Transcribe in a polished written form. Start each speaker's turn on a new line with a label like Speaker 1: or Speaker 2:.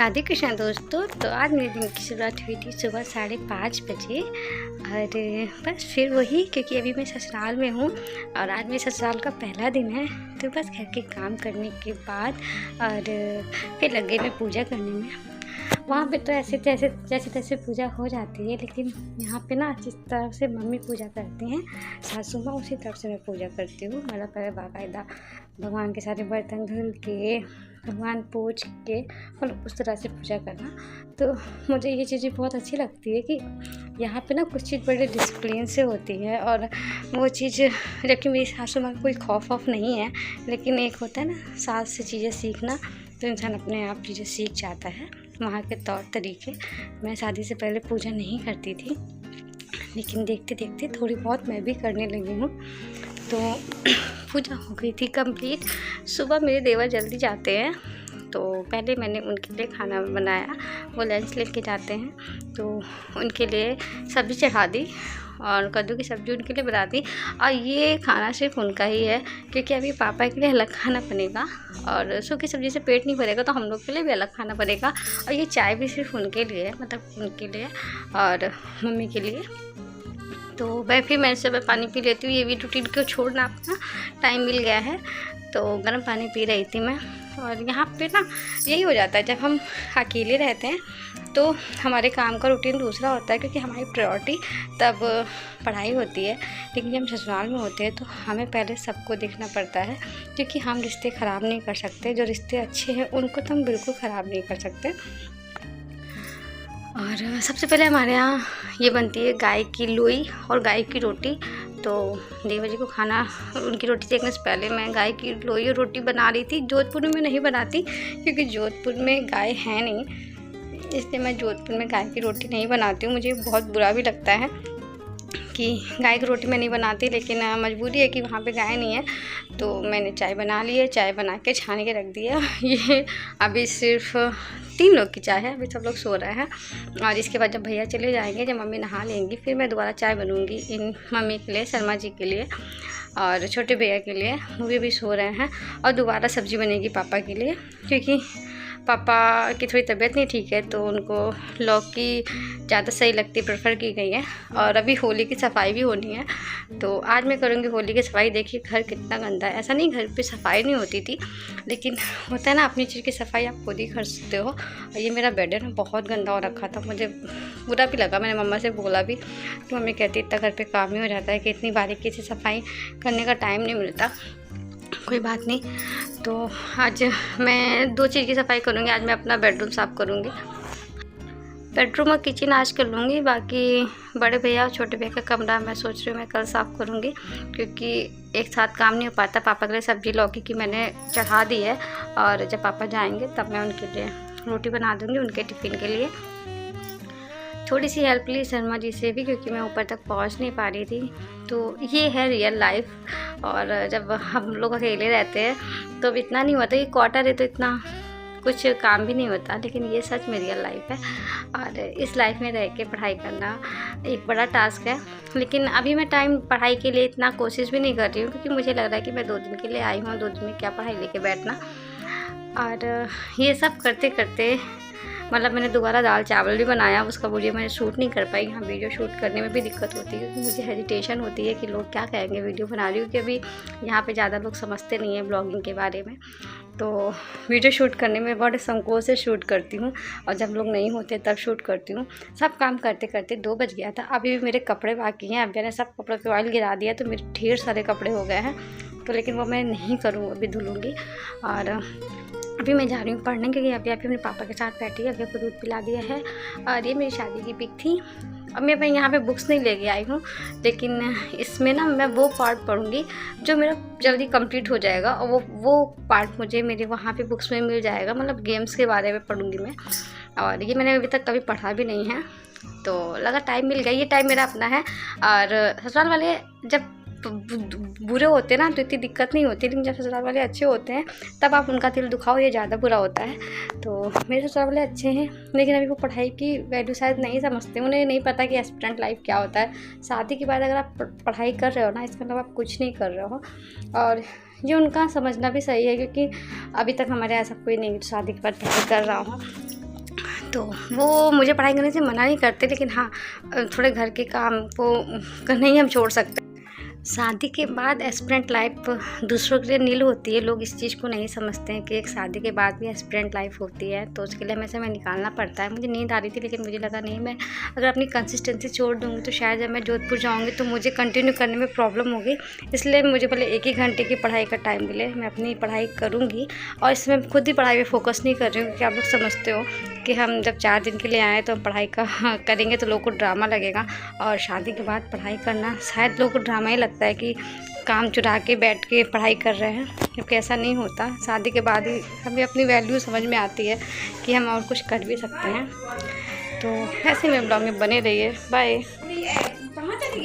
Speaker 1: राधे कृष्ण दोस्तों। तो आज मेरे दिन की शुरुआत हुई थी सुबह 5:30 बजे और बस फिर वही, क्योंकि अभी मैं ससुराल में हूँ और आज मेरे ससुराल का पहला दिन है। तो बस घर के काम करने के बाद और फिर लग गई मैं पूजा करने में। वहाँ पे तो ऐसे जैसे तैसे पूजा हो जाती है, लेकिन यहाँ पे ना जिस तरह से मम्मी पूजा करती हैं सासू माँ, उसी तरह से मैं पूजा करती हूँ। मतलब पहले बाकायदा भगवान के सारे बर्तन धुल के, भगवान पूज के, मतलब उस तरह से पूजा करना। तो मुझे ये चीज़ें बहुत अच्छी लगती है कि यहाँ पे ना कुछ चीज़ बड़े डिसिप्लिन से होती है। और वो चीज़, जबकि मेरी सासू माँ को कोई खौफ वौफ नहीं है, लेकिन एक होता है ना सास से चीज़ें सीखना, तो इंसान अपने आप चीज़ें सीख जाता है। वहाँ के तौर तरीके, मैं शादी से पहले पूजा नहीं करती थी, लेकिन देखते देखते थोड़ी बहुत मैं भी करने लगी हूँ। तो पूजा हो गई थी कंप्लीट। सुबह मेरे देवर जल्दी जाते हैं, तो पहले मैंने उनके लिए खाना बनाया। वो लंच लेके जाते हैं, तो उनके लिए सब्ज़ी चढ़ा दी और कद्दू की सब्ज़ी उनके लिए बना दी। और ये खाना सिर्फ उनका ही है, क्योंकि अभी पापा के लिए अलग खाना बनेगा और सूखी सब्ज़ी से पेट नहीं भरेगा, तो हम लोग के लिए भी अलग खाना बनेगा। और ये चाय भी सिर्फ उनके लिए है, मतलब उनके लिए और मम्मी के लिए। तो मैं सुबह पानी पी लेती हूँ। ये भी रूटीन को छोड़ना अपना टाइम मिल गया है, तो गर्म पानी पी रही थी मैं। और यहाँ पे ना यही हो जाता है, जब हम अकेले रहते हैं तो हमारे काम का रूटीन दूसरा होता है, क्योंकि हमारी प्रायोरिटी तब पढ़ाई होती है। लेकिन जब ससुराल में होते हैं तो हमें पहले सबको देखना पड़ता है, क्योंकि हम रिश्ते ख़राब नहीं कर सकते। जो रिश्ते अच्छे हैं उनको तो हम बिल्कुल ख़राब नहीं कर सकते। और सबसे पहले हमारे यहाँ ये बनती है गाय की लोई और गाय की रोटी। तो देवर जी को खाना, उनकी रोटी देखने से पहले मैं गाय की लोई और रोटी बना रही थी। जोधपुर में नहीं बनाती, क्योंकि जोधपुर में गाय है नहीं, इसलिए मैं जोधपुर में गाय की रोटी नहीं बनाती हूँ। मुझे बहुत बुरा भी लगता है कि गाय की रोटी मैं नहीं बनाती, लेकिन मजबूरी है कि वहाँ पे गाय नहीं है। तो मैंने चाय बना ली है, चाय बना के छान के रख दिया। ये अभी सिर्फ 3 लोग की चाय है, अभी सब लोग सो रहे हैं। और इसके बाद जब भैया चले जाएंगे, जब मम्मी नहा लेंगी, फिर मैं दोबारा चाय बनूँगी इन मम्मी के लिए, शर्मा जी के लिए और छोटे भैया के लिए। वो भी सो रहे हैं। और दोबारा सब्ज़ी बनेगी पापा के लिए, क्योंकि पापा की थोड़ी तबीयत नहीं ठीक है, तो उनको लौकी ज़्यादा सही लगती, प्रेफर की गई है। और अभी होली की सफाई भी होनी है, तो आज मैं करूँगी होली की सफाई। देखिए घर कितना गंदा है। ऐसा नहीं घर पे सफाई नहीं होती थी, लेकिन होता है ना, अपनी चीज़ की सफाई आप खुद ही कर सकते हो। और ये मेरा बेड है ना, बहुत गंदा हो रखा था। मुझे बुरा भी लगा, मैंने मम्मा से बोला भी, तो मम्मी कहती इतना घर पर काम ही हो जाता है कि इतनी बारीकी से सफाई करने का टाइम नहीं मिलता। कोई बात नहीं। तो आज मैं 2 चीज़ की सफाई करूँगी। आज मैं अपना बेडरूम साफ़ करूँगी, बेडरूम और किचन आज कर लूँगी। बाकी बड़े भैया और छोटे भैया का कमरा मैं सोच रही हूँ मैं कल साफ़ करूँगी, क्योंकि एक साथ काम नहीं हो पाता। पापा के लिए सब्ज़ी लौकी की मैंने चढ़ा दी है, और जब पापा जाएंगे तब मैं उनके लिए रोटी बना दूँगी, उनके टिफ़िन के लिए। थोड़ी सी हेल्प ली शर्मा जी से भी, क्योंकि मैं ऊपर तक पहुंच नहीं पा रही थी। तो ये है रियल लाइफ। और जब हम लोग अकेले रहते हैं तो अब इतना नहीं होता, ये क्वार्टर है तो इतना कुछ काम भी नहीं होता, लेकिन ये सच में रियल लाइफ है। और इस लाइफ में रह के पढ़ाई करना एक बड़ा टास्क है। लेकिन अभी मैं टाइम पढ़ाई के लिए इतना कोशिश भी नहीं कर रही हूँ, क्योंकि मुझे लग रहा है कि मैं 2 दिन के लिए आई हूँ, 2 दिन में क्या पढ़ाई लेके बैठना। और ये सब करते करते मतलब मैंने दोबारा दाल चावल भी बनाया, उसका वीडियो मैंने शूट नहीं कर पाई। यहाँ वीडियो शूट करने में भी दिक्कत होती है, क्योंकि मुझे हेजिटेशन होती है कि लोग क्या कहेंगे वीडियो बना रही हूँ, कि अभी यहाँ पे ज़्यादा लोग समझते नहीं हैं ब्लॉगिंग के बारे में। तो वीडियो शूट करने में बड़े संकोच से शूट करती हूँ, और जब लोग नहीं होते तब शूट करती हूँ। सब काम करते करते 2 बज गया था। अभी भी मेरे कपड़े बाकी हैं। अब मैंने सब कपड़ों पर ऑयल गिरा दिया, तो मेरे ढेर सारे कपड़े हो गए हैं। तो लेकिन वो मैं नहीं करूँ, अभी धुलूँगी। और अभी मैं जा रही हूँ पढ़ने, क्योंकि अभी अपने पापा के साथ बैठी है। अभी को दूध पिला दिया है। और ये मेरी शादी की पिक थी। अब मैं यहाँ पे बुक्स नहीं लेके आई हूँ, लेकिन इसमें ना मैं वो पार्ट पढ़ूँगी जो मेरा जल्दी कंप्लीट हो जाएगा, और वो पार्ट मुझे मेरे वहाँ पे बुक्स में मिल जाएगा। मतलब गेम्स के बारे में पढ़ूँगी मैं, और ये मैंने अभी तक कभी पढ़ा भी नहीं है। तो लगा टाइम मिल गया, ये टाइम मेरा अपना है। और ससुराल वाले जब बुरे होते हैं ना तो इतनी दिक्कत नहीं होती, लेकिन जब ससुराल वाले अच्छे होते हैं तब आप उनका दिल दुखाओ, ये ज़्यादा बुरा होता है। तो मेरे ससुराल वाले अच्छे हैं, लेकिन अभी वो पढ़ाई की वैल्यू शायद नहीं समझते। उन्हें नहीं पता कि एस्पिरेंट लाइफ क्या होता है। शादी के बाद अगर आप पढ़ाई कर रहे हो ना, इसका मतलब आप कुछ नहीं कर रहे हो। और ये उनका समझना भी सही है, क्योंकि अभी तक हमारे ऐसा कोई नहीं शादी के बाद पढ़ाई कर रहा हूँ। तो वो मुझे पढ़ाई करने से मना नहीं करते, लेकिन हाँ थोड़े घर के काम को नहीं हम छोड़ सकते। शादी के बाद एस्पिरेंट लाइफ दूसरों के लिए नील होती है। लोग इस चीज़ को नहीं समझते हैं कि एक शादी के बाद भी एस्पिरेंट लाइफ होती है, तो उसके लिए हमेशा मैं निकालना पड़ता है। मुझे नींद आ रही थी, लेकिन मुझे लगा नहीं, मैं अगर अपनी कंसिस्टेंसी छोड़ दूँगी तो शायद जब मैं जोधपुर जाऊँगी तो मुझे कंटिन्यू करने में प्रॉब्लम होगी। इसलिए मुझे पहले 1 ही घंटे की पढ़ाई का टाइम मिले, मैं अपनी पढ़ाई करूँगी। और इसमें खुद ही पढ़ाई पर फोकस नहीं कर रही हूँ, क्योंकि आप लोग समझते हो कि हम जब 4 दिन के लिए आए तो हम पढ़ाई का करेंगे तो लोगों को ड्रामा लगेगा। और शादी के बाद पढ़ाई करना शायद लोगों को ड्रामा ही लगता है कि काम चुरा के बैठ के पढ़ाई कर रहे हैं, जबकि ऐसा नहीं होता। शादी के बाद ही हमें अपनी वैल्यू समझ में आती है कि हम और कुछ कर भी सकते हैं। तो ऐसे में ब्लॉग में बने रहिए। बाय।